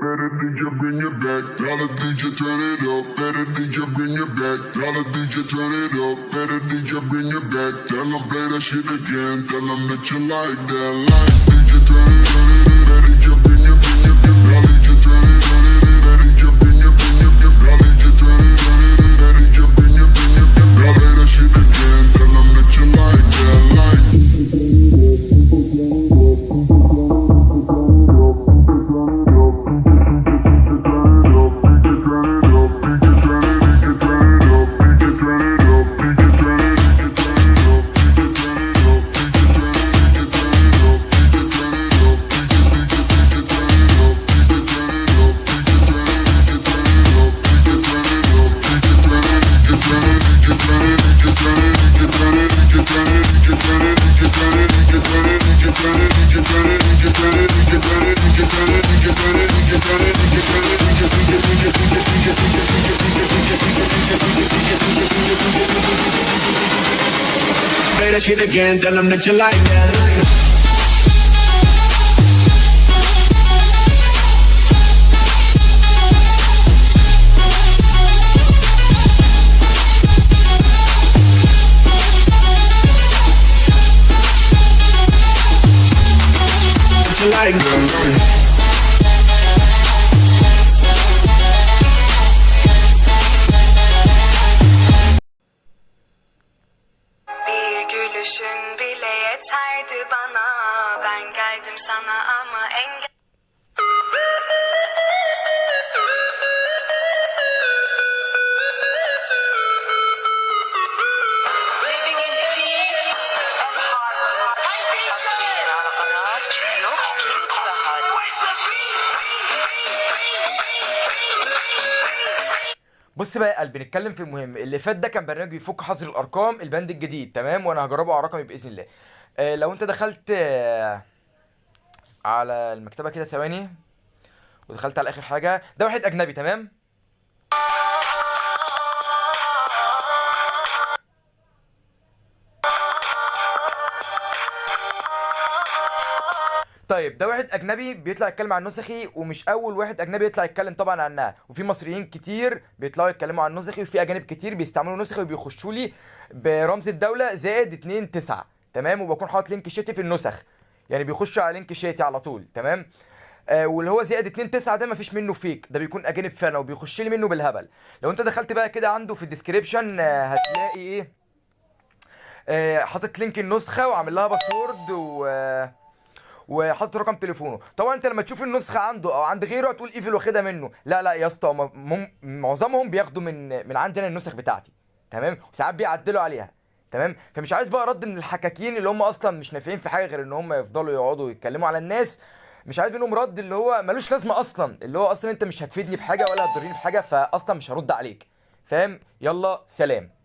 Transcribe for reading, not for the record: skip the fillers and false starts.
better DJ bring it back. Dollar DJ turn it up. Better DJ bring it back. Dollar DJ turn it up. Better DJ bring it back. Tell them play that shit again. Tell them that you like that. Like DJ turn it up. Better DJ bring it, bring it, bring it. Dollar DJ turn it up. Better DJ bring it, bring it, bring it. Dollar DJ turn it up. Better DJ bring it, bring it, bring it. Play that shit again. Tell them that you like that. Like. Play that shit again, tell them that you like that. That you like that. Gülüşün bile yeterdi bana. Ben geldim sana ama engel... Living in the peace and harmony. بص بقى يا قلبي، نتكلم في المهم. اللي فات ده كان برنامج بيفك حظر الارقام البند الجديد، تمام، وانا هجربه على رقمي باذن الله. لو انت دخلت على المكتبه كده ثواني، ودخلت على اخر حاجه، ده واحد اجنبي، تمام. طيب ده واحد اجنبي بيطلع يتكلم عن النسخي، ومش اول واحد اجنبي يطلع يتكلم طبعا عنها، وفي مصريين كتير بيطلعوا يتكلموا عن النسخي، وفي اجانب كتير بيستعملوا نسخي وبيخشوا لي برمز الدوله زائد 29، تمام، وبكون حاطط لينك شاتي في النسخ، يعني بيخشوا على لينك شاتي على طول، تمام. واللي هو زائد 29 ده مفيش منه فيك، ده بيكون اجانب فعلا وبيخش لي منه بالهبل. لو انت دخلت بقى كده عنده في الديسكريبشن هتلاقي ايه، حاطط لينك النسخه وعامل لها باسورد وحاطط رقم تليفونه. طبعا انت لما تشوف النسخه عنده او عند غيره هتقول ايفل واخدها منه. لا لا يا اسطى، معظمهم بياخدوا من عندنا النسخ بتاعتي، تمام، وساعات بيعدلوا عليها، تمام. فمش عايز بقى رد من الحكاكين اللي هم اصلا مش نافعين في حاجه غير ان هم يفضلوا يقعدوا يتكلموا على الناس. مش عايز منهم رد اللي هو ملوش لازمه اصلا، اللي هو اصلا انت مش هتفيدني بحاجه ولا هتضرني بحاجه، فاصلا مش هرد عليك، فاهم. يلا سلام.